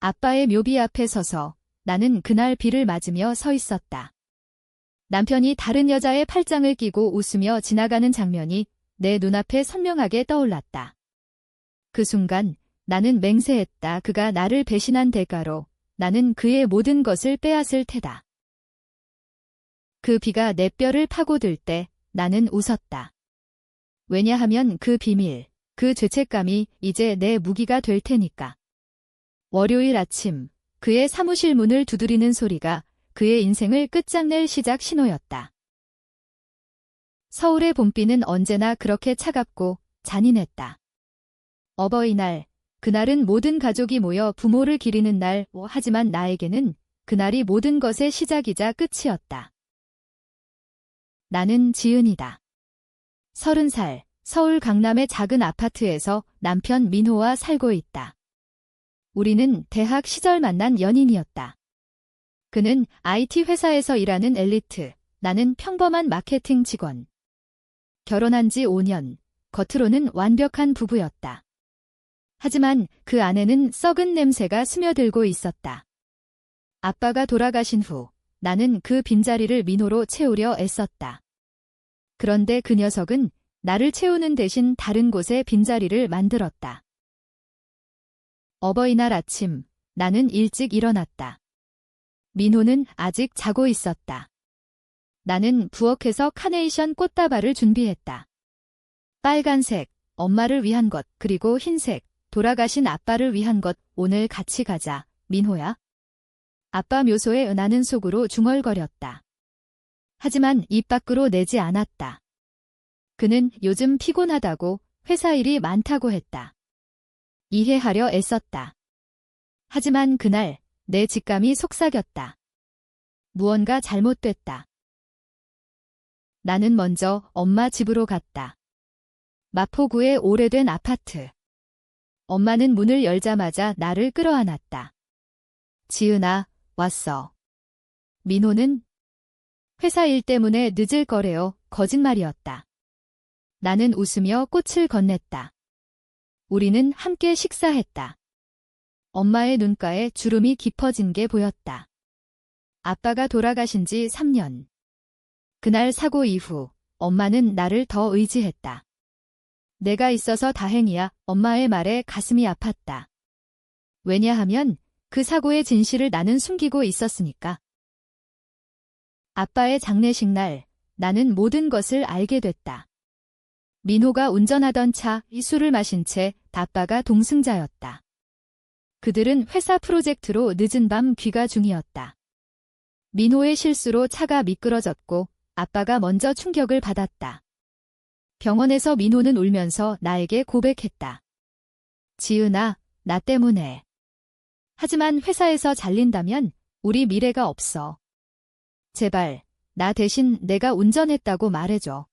아빠의 묘비 앞에 서서 나는 그날 비를 맞으며 서 있었다. 남편이 다른 여자의 팔짱을 끼고 웃으며 지나가는 장면이 내 눈앞에 선명하게 떠올랐다. 그 순간 나는 맹세했다. 그가 나를 배신한 대가로 나는 그의 모든 것을 빼앗을 테다. 그 비가 내 뼈를 파고들 때 나는 웃었다. 왜냐하면 그 비밀, 그 죄책감이 이제 내 무기가 될 테니까. 월요일 아침 그의 사무실 문을 두드리는 소리가 그의 인생을 끝장낼 시작 신호였다. 서울의 봄비는 언제나 그렇게 차갑고 잔인했다. 어버이날, 그날은 모든 가족이 모여 부모를 기리는 날, 하지만 나에게는 그날이 모든 것의 시작이자 끝이었다. 나는 지은이다. 30살, 서울 강남의 작은 아파트에서 남편 민호와 살고 있다. 우리는 대학 시절 만난 연인이었다. 그는 IT 회사에서 일하는 엘리트, 나는 평범한 마케팅 직원. 결혼한 지 5년, 겉으로는 완벽한 부부였다. 하지만 그 안에는 썩은 냄새가 스며들고 있었다. 아빠가 돌아가신 후 나는 그 빈자리를 민호로 채우려 애썼다. 그런데 그 녀석은 나를 채우는 대신 다른 곳에 빈자리를 만들었다. 어버이날 아침, 나는 일찍 일어났다. 민호는 아직 자고 있었다. 나는 부엌에서 카네이션 꽃다발을 준비했다. 빨간색, 엄마를 위한 것, 그리고 흰색, 돌아가신 아빠를 위한 것. 오늘 같이 가자, 민호야. 아빠 묘소에 은하는 속으로 중얼거렸다. 하지만 입 밖으로 내지 않았다. 그는 요즘 피곤하다고, 회사 일이 많다고 했다. 이해하려 애썼다. 하지만 그날 내 직감이 속삭였다. 무언가 잘못됐다. 나는 먼저 엄마 집으로 갔다. 마포구의 오래된 아파트. 엄마는 문을 열자마자 나를 끌어안았다. 지은아, 왔어. 민호는? 회사 일 때문에 늦을 거래요. 거짓말이었다. 나는 웃으며 꽃을 건넸다. 우리는 함께 식사했다. 엄마의 눈가에 주름이 깊어진 게 보였다. 아빠가 돌아가신 지 3년. 그날 사고 이후 엄마는 나를 더 의지했다. 내가 있어서 다행이야. 엄마의 말에 가슴이 아팠다. 왜냐하면 그 사고의 진실을 나는 숨기고 있었으니까. 아빠의 장례식 날, 나는 모든 것을 알게 됐다. 민호가 운전하던 차, 이 술을 마신 채 아빠가 동승자였다. 그들은 회사 프로젝트로 늦은 밤 귀가 중이었다. 민호의 실수로 차가 미끄러졌고 아빠가 먼저 충격을 받았다. 병원에서 민호는 울면서 나에게 고백했다. 지은아, 나 때문에. 하지만 회사에서 잘린다면 우리 미래가 없어. 제발, 나 대신 내가 운전했다고 말해줘.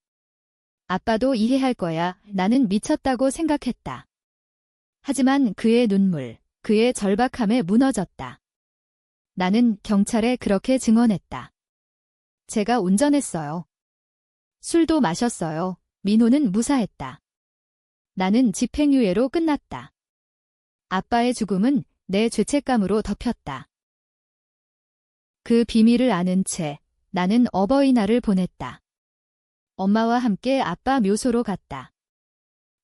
아빠도 이해할 거야. 나는 미쳤다고 생각했다. 하지만 그의 눈물, 그의 절박함에 무너졌다. 나는 경찰에 그렇게 증언했다. 제가 운전했어요. 술도 마셨어요. 민호는 무사했다. 나는 집행유예로 끝났다. 아빠의 죽음은 내 죄책감으로 덮였다. 그 비밀을 아는 채 나는 어버이날을 보냈다. 엄마와 함께 아빠 묘소로 갔다.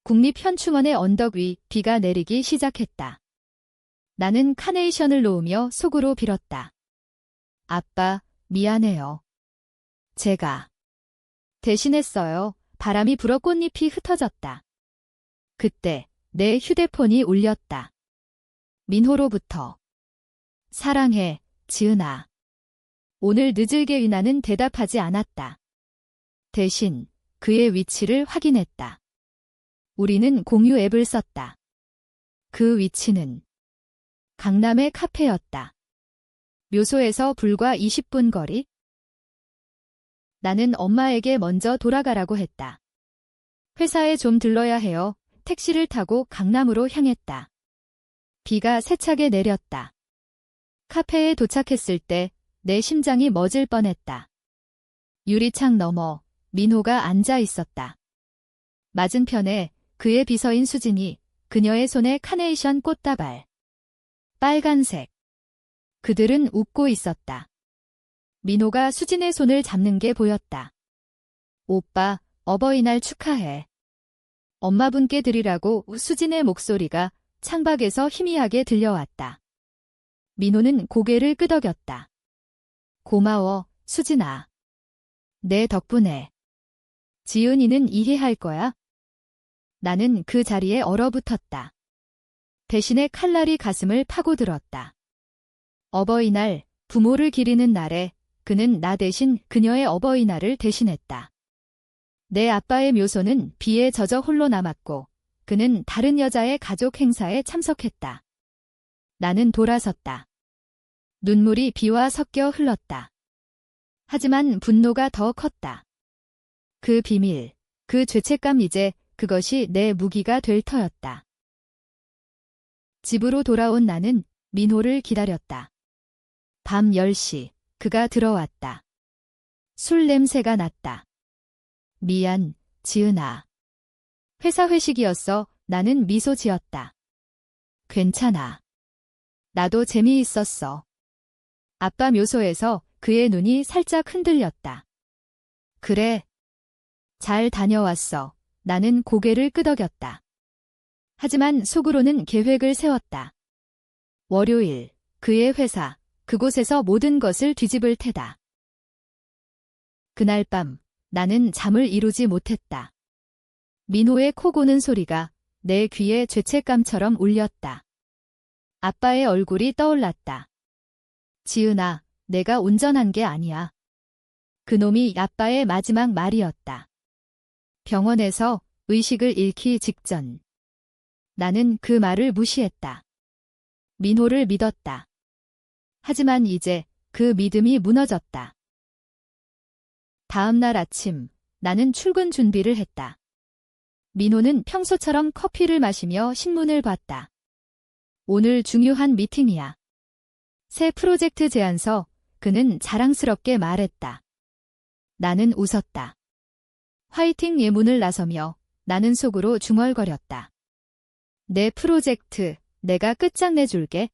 국립현충원의 언덕 위 비가 내리기 시작했다. 나는 카네이션을 놓으며 속으로 빌었다. 아빠, 미안해요. 제가 대신했어요. 바람이 불어 꽃잎이 흩어졌다. 그때 내 휴대폰이 울렸다. 민호로부터. 사랑해, 지은아. 오늘 늦을게 나는 대답하지 않았다. 대신 그의 위치를 확인했다. 우리는 공유 앱을 썼다. 그 위치는 강남의 카페였다. 묘소에서 불과 20분 거리. 나는 엄마에게 먼저 돌아가라고 했다. 회사에 좀 들러야 해요. 택시를 타고 강남으로 향했다. 비가 세차게 내렸다. 카페에 도착했을 때 내 심장이 멎을 뻔했다. 유리창 너머 민호가 앉아 있었다. 맞은편에 그의 비서인 수진이, 그녀의 손에 카네이션 꽃다발. 빨간색. 그들은 웃고 있었다. 민호가 수진의 손을 잡는 게 보였다. 오빠, 어버이날 축하해. 엄마분께 드리라고 수진의 목소리가 창밖에서 희미하게 들려왔다. 민호는 고개를 끄덕였다. 고마워, 수진아. 내 덕분에. 지은이는 이해할 거야? 나는 그 자리에 얼어붙었다. 배신의 칼날이 가슴을 파고들었다. 어버이날, 부모를 기리는 날에 그는 나 대신 그녀의 어버이날을 대신했다. 내 아빠의 묘소는 비에 젖어 홀로 남았고 그는 다른 여자의 가족 행사에 참석했다. 나는 돌아섰다. 눈물이 비와 섞여 흘렀다. 하지만 분노가 더 컸다. 그 비밀, 그 죄책감 이제 그것이 내 무기가 될 터였다. 집으로 돌아온 나는 민호를 기다렸다. 밤 10시, 그가 들어왔다. 술 냄새가 났다. 미안, 지은아. 회사 회식이었어. 나는 미소 지었다. 괜찮아. 나도 재미있었어. 아빠 묘소에서 그의 눈이 살짝 흔들렸다. 그래. 잘 다녀왔어. 나는 고개를 끄덕였다. 하지만 속으로는 계획을 세웠다. 월요일, 그의 회사, 그곳에서 모든 것을 뒤집을 테다. 그날 밤, 나는 잠을 이루지 못했다. 민호의 코 고는 소리가 내 귀에 죄책감처럼 울렸다. 아빠의 얼굴이 떠올랐다. 지은아, 내가 운전한 게 아니야. 그놈이 아빠의 마지막 말이었다. 병원에서 의식을 잃기 직전. 나는 그 말을 무시했다. 민호를 믿었다. 하지만 이제 그 믿음이 무너졌다. 다음 날 아침, 나는 출근 준비를 했다. 민호는 평소처럼 커피를 마시며 신문을 봤다. 오늘 중요한 미팅이야. 새 프로젝트 제안서, 그는 자랑스럽게 말했다. 나는 웃었다. 화이팅 예문을 나서며 나는 속으로 중얼거렸다. 내 프로젝트, 내가 끝장내줄게.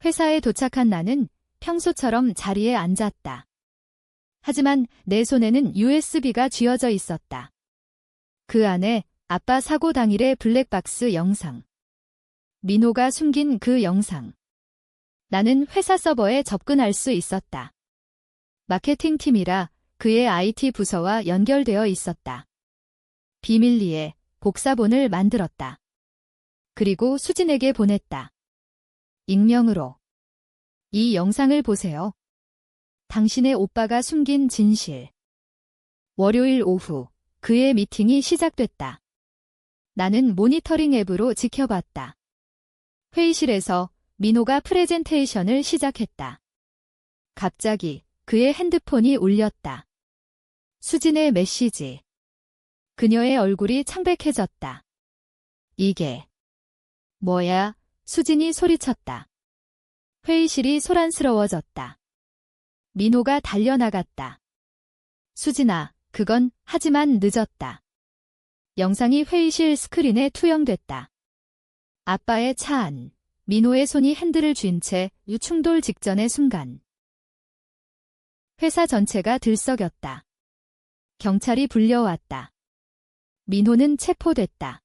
회사에 도착한 나는 평소처럼 자리에 앉았다. 하지만 내 손에는 USB가 쥐어져 있었다. 그 안에 아빠 사고 당일의 블랙박스 영상. 민호가 숨긴 그 영상. 나는 회사 서버에 접근할 수 있었다. 마케팅팀이라 그의 IT 부서와 연결되어 있었다. 비밀리에 복사본을 만들었다. 그리고 수진에게 보냈다. 익명으로. 이 영상을 보세요. 당신의 오빠가 숨긴 진실. 월요일 오후, 그의 미팅이 시작됐다. 나는 모니터링 앱으로 지켜봤다. 회의실에서 민호가 프레젠테이션을 시작했다. 갑자기 그의 핸드폰이 울렸다. 수진의 메시지. 그녀의 얼굴이 창백해졌다. 이게 뭐야? 수진이 소리쳤다. 회의실이 소란스러워졌다. 민호가 달려나갔다. 수진아, 그건 하지만 늦었다. 영상이 회의실 스크린에 투영됐다. 아빠의 차 안, 민호의 손이 핸들을 쥔 채 충돌 직전의 순간. 회사 전체가 들썩였다. 경찰이 불려왔다. 민호는 체포됐다.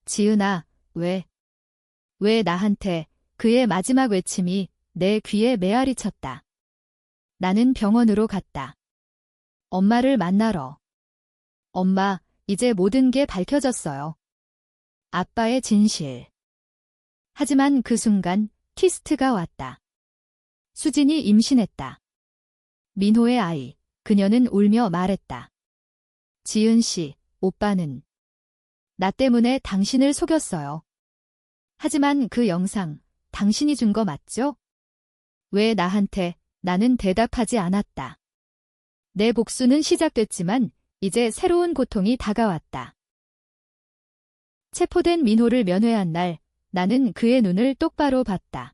지은아, 왜 나한테 그의 마지막 외침이 내 귀에 메아리 쳤다. 나는 병원으로 갔다. 엄마를 만나러. 엄마, 이제 모든 게 밝혀졌어요. 아빠의 진실. 하지만 그 순간 키스트가 왔다. 수진이 임신했다. 민호의 아이, 그녀는 울며 말했다. 지은 씨, 오빠는 나 때문에 당신을 속였어요. 하지만 그 영상, 당신이 준 거 맞죠? 왜 나한테, 나는 대답하지 않았다. 내 복수는 시작됐지만 이제 새로운 고통이 다가왔다. 체포된 민호를 면회한 날, 나는 그의 눈을 똑바로 봤다.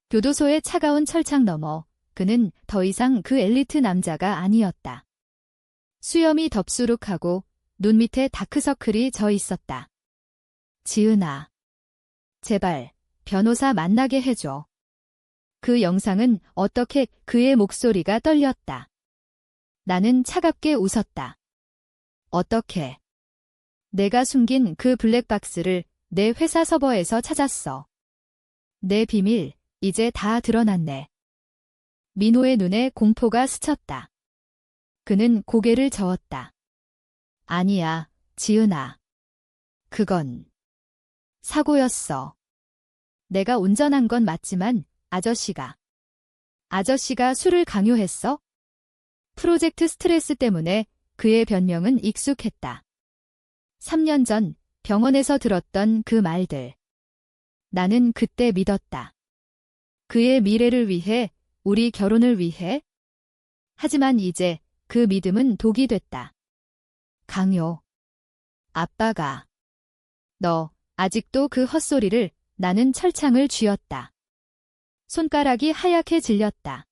교도소의 차가운 철창 너머, 그는 더 이상 그 엘리트 남자가 아니었다. 수염이 덥수룩하고 눈 밑에 다크서클이 져 있었다. 지은아. 제발, 변호사 만나게 해줘. 그 영상은 어떻게 그의 목소리가 떨렸다. 나는 차갑게 웃었다. 어떻게? 내가 숨긴 그 블랙박스를 내 회사 서버에서 찾았어. 내 비밀, 이제 다 드러났네. 민호의 눈에 공포가 스쳤다. 그는 고개를 저었다. 아니야, 지은아. 그건 사고였어. 내가 운전한 건 맞지만 아저씨가 술을 강요했어? 프로젝트 스트레스 때문에 그의 변명은 익숙했다. 3년 전 병원에서 들었던 그 말들. 나는 그때 믿었다. 그의 미래를 위해, 우리 결혼을 위해. 하지만 이제 그 믿음은 독이 됐다. 강요. 아빠가. 너, 아직도 그 헛소리를. 나는 철창을 쥐었다. 손가락이 하얗게 질렸다.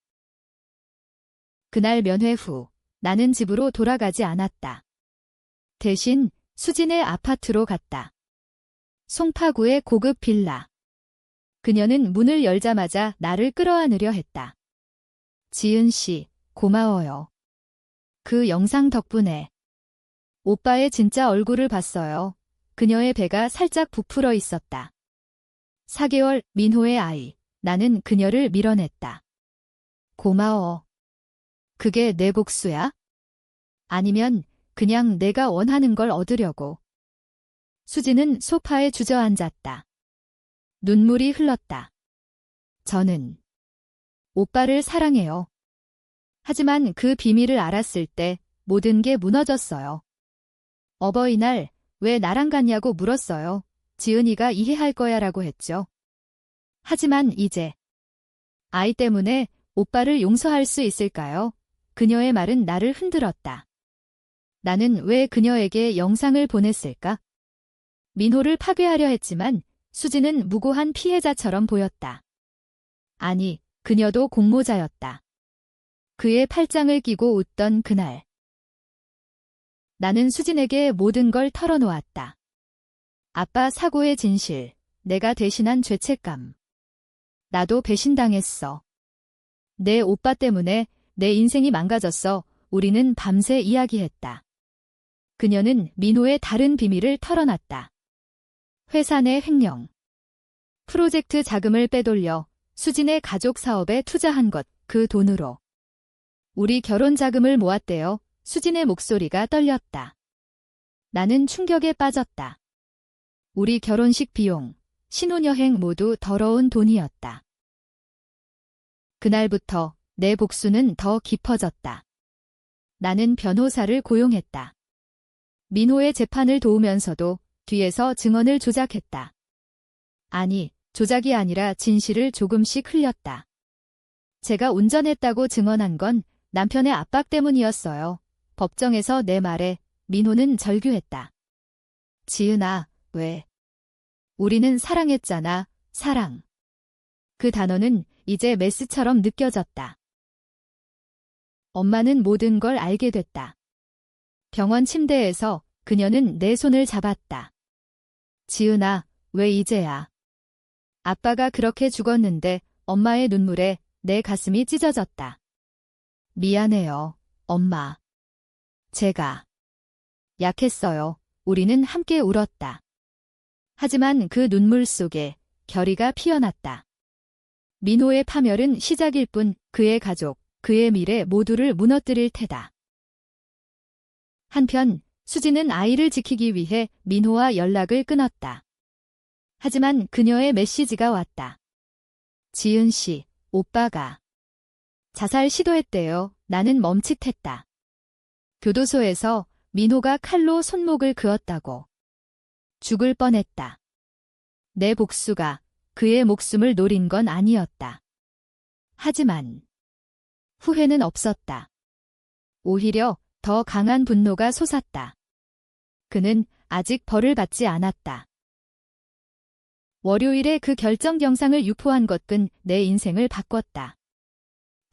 그날 면회 후 나는 집으로 돌아가지 않았다. 대신 수진의 아파트로 갔다. 송파구의 고급 빌라. 그녀는 문을 열자마자 나를 끌어안으려 했다. 지은 씨, 고마워요. 그 영상 덕분에 오빠의 진짜 얼굴을 봤어요. 그녀의 배가 살짝 부풀어 있었다. 4개월 민호의 아이. 나는 그녀를 밀어냈다. 고마워. 그게 내 복수야? 아니면 그냥 내가 원하는 걸 얻으려고. 수지는 소파에 주저앉았다. 눈물이 흘렀다. 저는 오빠를 사랑해요. 하지만 그 비밀을 알았을 때 모든 게 무너졌어요. 어버이날 왜 나랑 갔냐고 물었어요. 지은이가 이해할 거야 라고 했죠. 하지만 이제 아이 때문에 오빠를 용서할 수 있을까요? 그녀의 말은 나를 흔들었다. 나는 왜 그녀에게 영상을 보냈을까? 민호를 파괴하려 했지만 수지는 무고한 피해자처럼 보였다. 아니, 그녀도 공모자였다. 그의 팔짱을 끼고 웃던 그날. 나는 수진에게 모든 걸 털어놓았다. 아빠 사고의 진실, 내가 대신한 죄책감. 나도 배신당했어. 내 오빠 때문에 내 인생이 망가졌어. 우리는 밤새 이야기했다. 그녀는 민호의 다른 비밀을 털어놨다. 회사 내 횡령. 프로젝트 자금을 빼돌려 수진의 가족 사업에 투자한 것, 그 돈으로. 우리 결혼 자금을 모았대요. 수진의 목소리가 떨렸다. 나는 충격에 빠졌다. 우리 결혼식 비용, 신혼여행 모두 더러운 돈이었다. 그날부터 내 복수는 더 깊어졌다. 나는 변호사를 고용했다. 민호의 재판을 도우면서도 뒤에서 증언을 조작했다. 아니, 조작이 아니라 진실을 조금씩 흘렸다. 제가 운전했다고 증언한 건 남편의 압박 때문이었어요. 법정에서 내 말에 민호는 절규했다. 지은아, 왜? 우리는 사랑했잖아, 사랑. 그 단어는 이제 메스처럼 느껴졌다. 엄마는 모든 걸 알게 됐다. 병원 침대에서 그녀는 내 손을 잡았다. 지은아, 왜 이제야? 아빠가 그렇게 죽었는데 엄마의 눈물에 내 가슴이 찢어졌다. 미안해요, 엄마. 제가 약했어요. 우리는 함께 울었다. 하지만 그 눈물 속에 결의가 피어났다. 민호의 파멸은 시작일 뿐 그의 가족, 그의 미래 모두를 무너뜨릴 테다. 한편 수지는 아이를 지키기 위해 민호와 연락을 끊었다. 하지만 그녀의 메시지가 왔다. 지은 씨, 오빠가 자살 시도했대요. 나는 멈칫했다. 교도소에서 민호가 칼로 손목을 그었다고. 죽을 뻔했다. 내 복수가 그의 목숨을 노린 건 아니었다. 하지만 후회는 없었다. 오히려 더 강한 분노가 솟았다. 그는 아직 벌을 받지 않았다. 월요일에 그 결정 영상을 유포한 것은 내 인생을 바꿨다.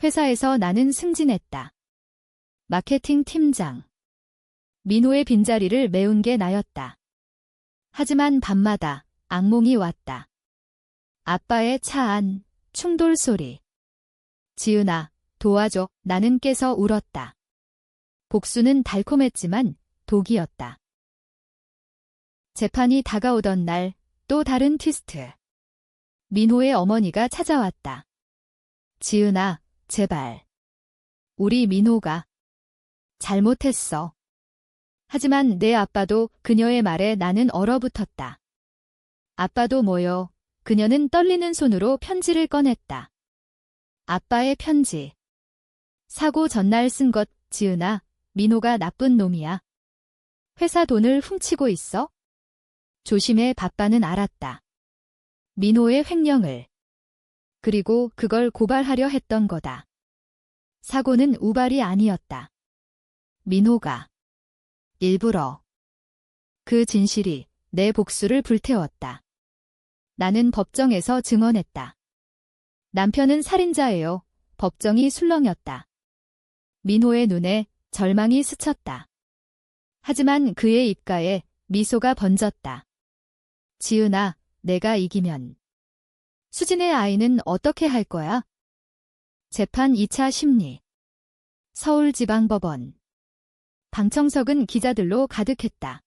회사에서 나는 승진했다. 마케팅 팀장. 민호의 빈자리를 메운 게 나였다. 하지만 밤마다 악몽이 왔다. 아빠의 차 안 충돌 소리. 지은아, 도와줘. 나는 깨서 울었다. 복수는 달콤했지만 독이었다. 재판이 다가오던 날, 또 다른 트위스트. 민호의 어머니가 찾아왔다. 지은아, 제발. 우리 민호가 잘못했어. 하지만 내 아빠도 그녀의 말에 나는 얼어붙었다. 아빠도 뭐요? 그녀는 떨리는 손으로 편지를 꺼냈다. 아빠의 편지. 사고 전날 쓴 것, 지은아, 민호가 나쁜 놈이야. 회사 돈을 훔치고 있어? 조심해. 바빠는 알았다. 민호의 횡령을. 그리고 그걸 고발하려 했던 거다. 사고는 우발이 아니었다. 민호가 일부러. 그 진실이 내 복수를 불태웠다. 나는 법정에서 증언했다. 남편은 살인자예요. 법정이 술렁였다. 민호의 눈에 절망이 스쳤다. 하지만 그의 입가에 미소가 번졌다. 지은아, 내가 이기면 수진의 아이는 어떻게 할 거야? 재판 2차 심리. 서울지방법원. 방청석은 기자들로 가득했다.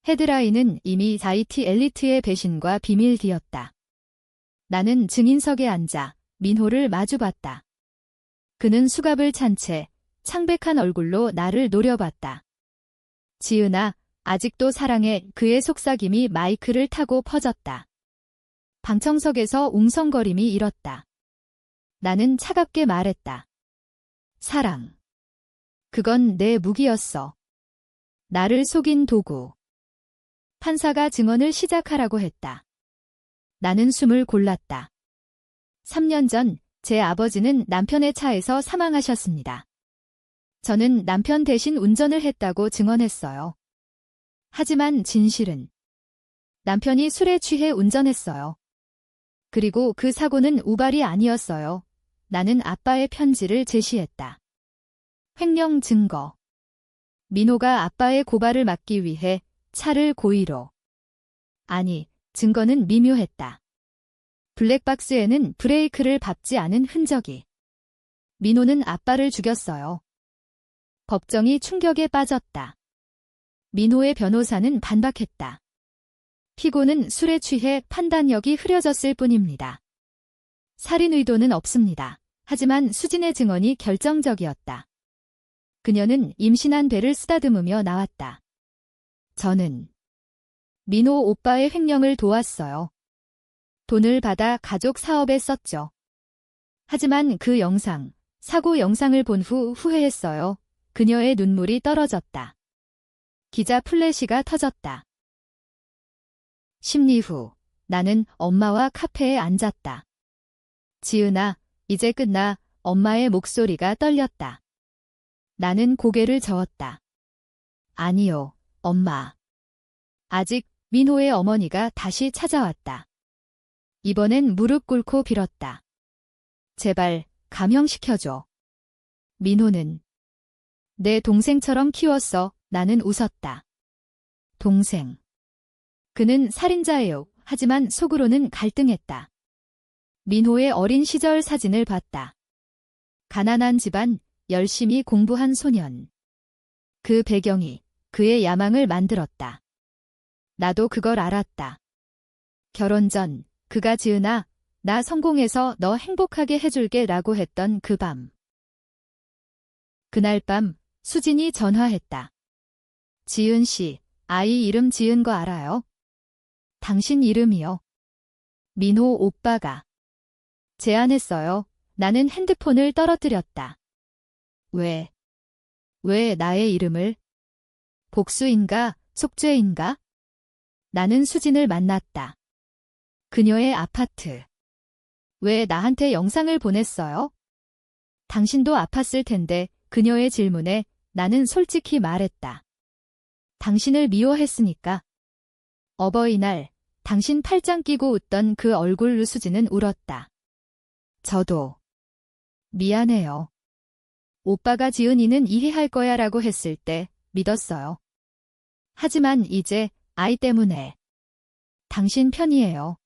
헤드라인은 이미 자이티 엘리트의 배신과 비밀기였다. 나는 증인석에 앉아 민호를 마주봤다. 그는 수갑을 찬 채 창백한 얼굴로 나를 노려봤다. 지은아, 아직도 사랑해. 그의 속삭임이 마이크를 타고 퍼졌다. 방청석에서 웅성거림이 일었다. 나는 차갑게 말했다. 사랑. 그건 내 무기였어. 나를 속인 도구. 판사가 증언을 시작하라고 했다. 나는 숨을 골랐다. 3년 전 제 아버지는 남편의 차에서 사망하셨습니다. 저는 남편 대신 운전을 했다고 증언했어요. 하지만 진실은 남편이 술에 취해 운전했어요. 그리고 그 사고는 우발이 아니었어요. 나는 아빠의 편지를 제시했다. 횡령 증거. 민호가 아빠의 고발을 막기 위해 차를 고의로. 아니, 증거는 미묘했다. 블랙박스에는 브레이크를 밟지 않은 흔적이. 민호는 아빠를 죽였어요. 법정이 충격에 빠졌다. 민호의 변호사는 반박했다. 피고는 술에 취해 판단력이 흐려졌을 뿐입니다. 살인 의도는 없습니다. 하지만 수진의 증언이 결정적이었다. 그녀는 임신한 배를 쓰다듬으며 나왔다. 저는 민호 오빠의 횡령을 도왔어요. 돈을 받아 가족 사업에 썼죠. 하지만 그 영상, 사고 영상을 본 후 후회했어요. 그녀의 눈물이 떨어졌다. 기자 플래시가 터졌다. 심리 후 나는 엄마와 카페에 앉았다. 지은아, 이제 끝나. 엄마의 목소리가 떨렸다. 나는 고개를 저었다. 아니요, 엄마. 아직. 민호의 어머니가 다시 찾아왔다. 이번엔 무릎 꿇고 빌었다. 제발 감형시켜줘. 민호는 내 동생처럼 키웠어. 나는 웃었다. 동생. 그는 살인자예요. 하지만 속으로는 갈등했다. 민호의 어린 시절 사진을 봤다. 가난한 집안, 열심히 공부한 소년. 그 배경이 그의 야망을 만들었다. 나도 그걸 알았다. 결혼 전 그가 지은아, 나 성공해서 너 행복하게 해줄게 라고 했던 그 밤. 그날 밤 수진이 전화했다. 지은 씨, 아이 이름 지은 거 알아요? 당신 이름이요. 민호 오빠가 제안했어요. 나는 핸드폰을 떨어뜨렸다. 왜 나의 이름을? 복수인가, 속죄인가? 나는 수진을 만났다. 그녀의 아파트. 왜 나한테 영상을 보냈어요? 당신도 아팠을 텐데. 그녀의 질문에 나는 솔직히 말했다. 당신을 미워했으니까. 어버이날, 당신 팔짱 끼고 웃던 그 얼굴로 수진은 울었다. 저도 미안해요. 오빠가 지은이는 이해할 거야 라고 했을 때 믿었어요. 하지만 이제 아이 때문에 당신 편이에요.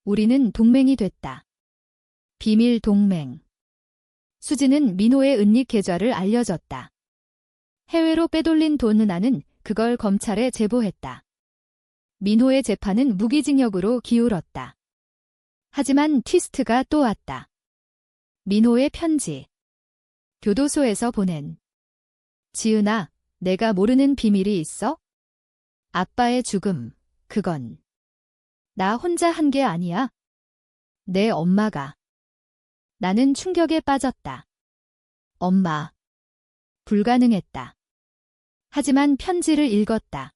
우리는 동맹이 됐다. 비밀 동맹. 수지는 민호의 은닉 계좌를 알려줬다. 해외로 빼돌린 돈은 나는 그걸 검찰에 제보했다. 민호의 재판은 무기징역으로 기울었다. 하지만 트위스트가 또 왔다. 민호의 편지. 교도소에서 보낸. 지은아, 내가 모르는 비밀이 있어? 아빠의 죽음, 그건 나 혼자 한 게 아니야. 내 엄마가. 나는 충격에 빠졌다. 엄마. 불가능했다. 하지만 편지를 읽었다.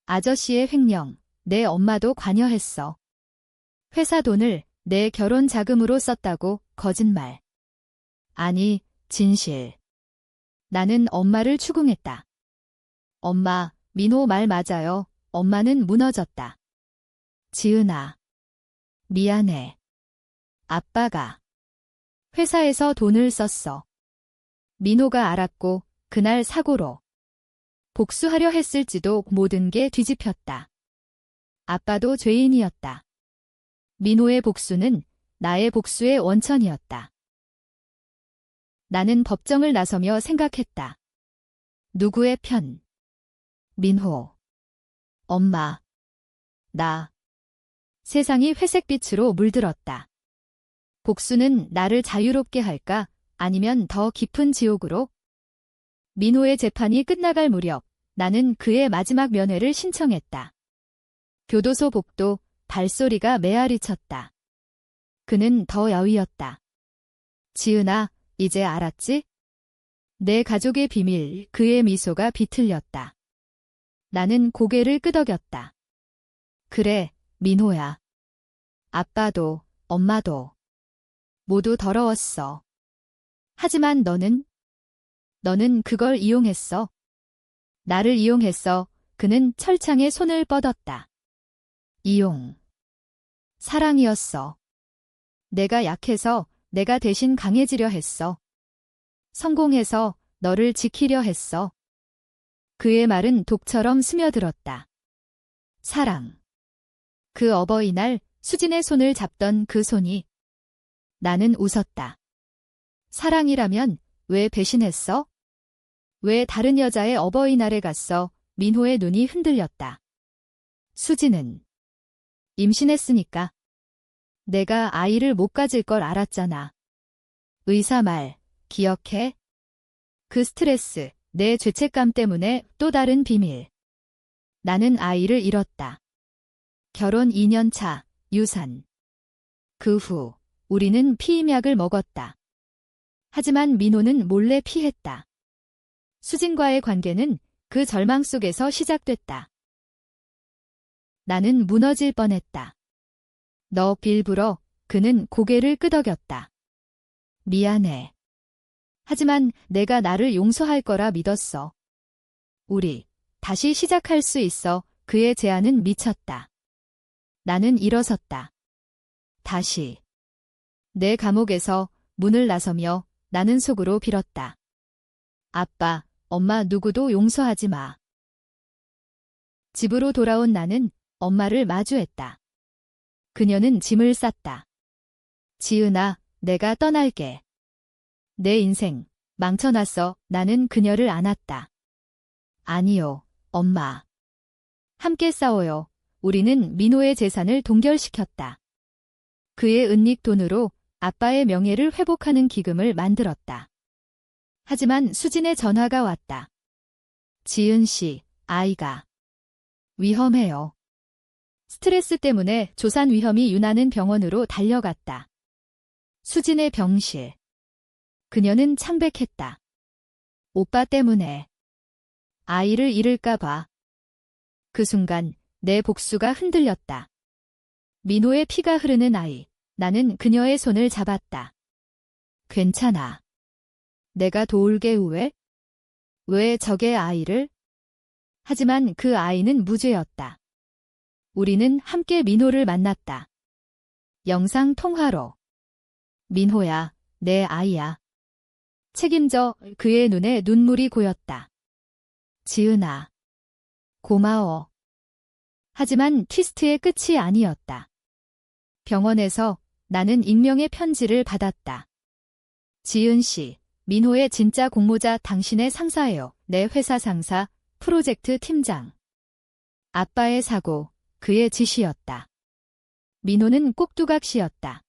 아저씨의 횡령, 내 엄마도 관여했어. 회사 돈을 내 결혼 자금으로 썼다고 거짓말. 아니, 진실. 나는 엄마를 추궁했다. 엄마, 민호 말 맞아요. 엄마는 무너졌다. 지은아. 미안해. 아빠가 회사에서 돈을 썼어. 민호가 알았고 그날 사고로 복수하려 했을지도 모든 게 뒤집혔다. 아빠도 죄인이었다. 민호의 복수는 나의 복수의 원천이었다. 나는 법정을 나서며 생각했다. 누구의 편? 민호. 엄마. 나. 세상이 회색빛으로 물들었다. 복수는 나를 자유롭게 할까? 아니면 더 깊은 지옥으로? 민호의 재판이 끝나갈 무렵 나는 그의 마지막 면회를 신청했다. 교도소 복도 발소리가 메아리 쳤다. 그는 더 여위었다. 지은아, 이제 알았지? 내 가족의 비밀, 그의 미소가 비틀렸다. 나는 고개를 끄덕였다. 그래, 민호야. 아빠도, 엄마도. 모두 더러웠어. 하지만 너는 그걸 이용했어. 나를 이용했어. 그는 철창에 손을 뻗었다. 이용. 사랑이었어. 내가 약해서 내가 대신 강해지려 했어. 성공해서 너를 지키려 했어. 그의 말은 독처럼 스며들었다. 사랑. 그 어버이날 수진의 손을 잡던 그 손이. 나는 웃었다. 사랑이라면 왜 배신했어? 왜 다른 여자의 어버이날에 갔어? 민호의 눈이 흔들렸다. 수진은 임신했으니까. 내가 아이를 못 가질 걸 알았잖아. 의사 말, 기억해? 그 스트레스, 내 죄책감 때문에 또 다른 비밀. 나는 아이를 잃었다. 결혼 2년 차, 유산. 그 후, 우리는 피임약을 먹었다. 하지만 민호는 몰래 피했다. 수진과의 관계는 그 절망 속에서 시작됐다. 나는 무너질 뻔했다. 너 빌불어. 그는 고개를 끄덕였다. 미안해. 하지만 내가 나를 용서할 거라 믿었어. 우리 다시 시작할 수 있어. 그의 제안은 미쳤다. 나는 일어섰다. 다시. 내 감옥에서 문을 나서며 나는 속으로 빌었다. 아빠, 엄마 누구도 용서하지 마. 집으로 돌아온 나는 엄마를 마주했다. 그녀는 짐을 쌌다. 지은아, 내가 떠날게. 내 인생 망쳐놨어. 나는 그녀를 안았다. 아니요, 엄마. 함께 싸워요. 우리는 민호의 재산을 동결시켰다. 그의 은닉 돈으로 아빠의 명예를 회복하는 기금을 만들었다. 하지만 수진의 전화가 왔다. 지은 씨, 아이가 위험해요. 스트레스 때문에 조산 위험이 유나는 병원으로 달려갔다. 수진의 병실. 그녀는 창백했다. 오빠 때문에. 아이를 잃을까 봐. 그 순간 내 복수가 흔들렸다. 민호의 피가 흐르는 아이. 나는 그녀의 손을 잡았다. 괜찮아. 내가 도울게 왜? 왜 적의 아이를? 하지만 그 아이는 무죄였다. 우리는 함께 민호를 만났다. 영상 통화로. 민호야, 내 아이야. 책임져. 그의 눈에 눈물이 고였다. 지은아. 고마워. 하지만 트위스트의 끝이 아니었다. 병원에서 나는 익명의 편지를 받았다. 지은 씨, 민호의 진짜 공모자 당신의 상사예요. 내 회사 상사, 프로젝트 팀장. 아빠의 사고, 그의 지시였다. 민호는 꼭두각시였다.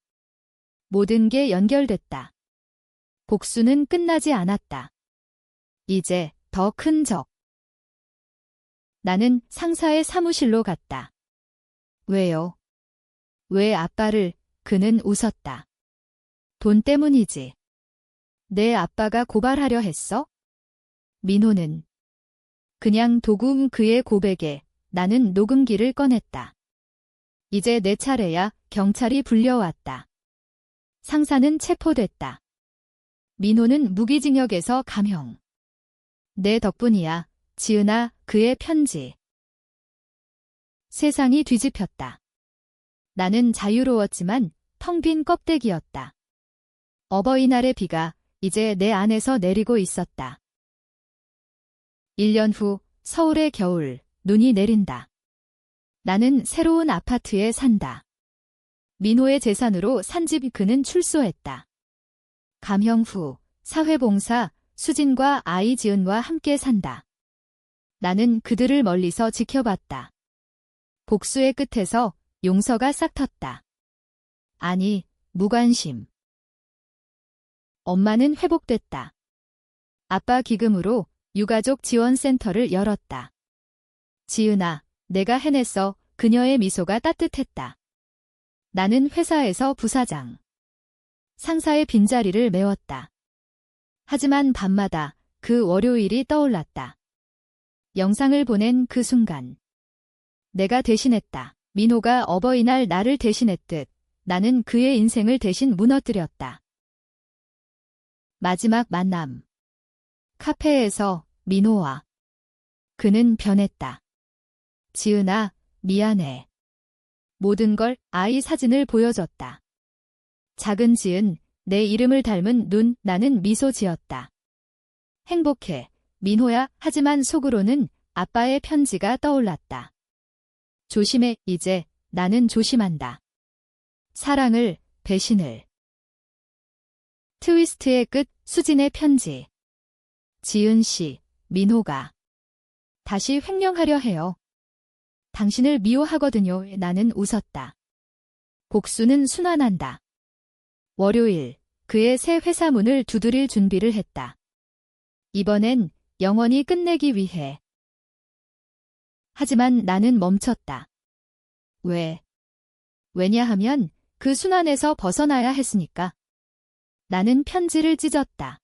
모든 게 연결됐다. 복수는 끝나지 않았다. 이제 더 큰 적. 나는 상사의 사무실로 갔다. 왜요? 왜 아빠를? 그는 웃었다. 돈 때문이지. 내 아빠가 고발하려 했어? 민호는 그냥 도구. 그의 고백에 나는 녹음기를 꺼냈다. 이제 내 차례야. 경찰이 불려왔다. 상사는 체포됐다. 민호는 무기징역에서 감형. 내 덕분이야. 지은아. 그의 편지. 세상이 뒤집혔다. 나는 자유로웠지만 텅 빈 껍데기였다. 어버이날의 비가 이제 내 안에서 내리고 있었다. 1년 후 서울의 겨울, 눈이 내린다. 나는 새로운 아파트에 산다. 민호의 재산으로 산 집. 그는 출소했다. 감형 후 사회봉사, 수진과 아이 지은과 함께 산다. 나는 그들을 멀리서 지켜봤다. 복수의 끝에서 용서가 싹 텄다. 아니, 무관심. 엄마는 회복됐다. 아빠 기금으로 유가족 지원센터를 열었다. 지은아, 내가 해냈어. 그녀의 미소가 따뜻했다. 나는 회사에서 부사장. 상사의 빈자리를 메웠다. 하지만 밤마다 그 월요일이 떠올랐다. 영상을 보낸 그 순간. 내가 대신했다. 민호가 어버이날 나를 대신했듯 나는 그의 인생을 대신 무너뜨렸다. 마지막 만남. 카페에서 민호와 그는 변했다. 지은아, 미안해. 모든 걸. 아이 사진을 보여줬다. 작은 지은, 내 이름을 닮은 눈. 나는 미소 지었다. 행복해, 민호야. 하지만 속으로는 아빠의 편지가 떠올랐다. 조심해. 이제 나는 조심한다. 사랑을, 배신을. 트위스트의 끝. 수진의 편지. 지은 씨, 민호가 다시 횡령하려 해요. 당신을 미워하거든요. 나는 웃었다. 복수는 순환한다. 월요일, 그의 새 회사 문을 두드릴 준비를 했다. 이번엔 영원히 끝내기 위해. 하지만 나는 멈췄다. 왜? 왜냐하면 그 순환에서 벗어나야 했으니까. 나는 편지를 찢었다.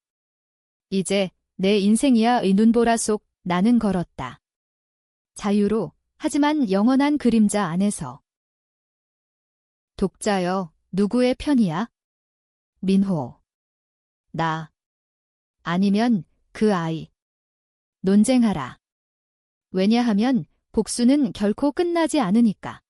이제 내 인생이야. 의 눈보라 속 나는 걸었다. 자유로, 하지만 영원한 그림자 안에서. 독자여, 누구의 편이야? 민호. 나. 아니면 그 아이. 논쟁하라. 왜냐하면 복수는 결코 끝나지 않으니까.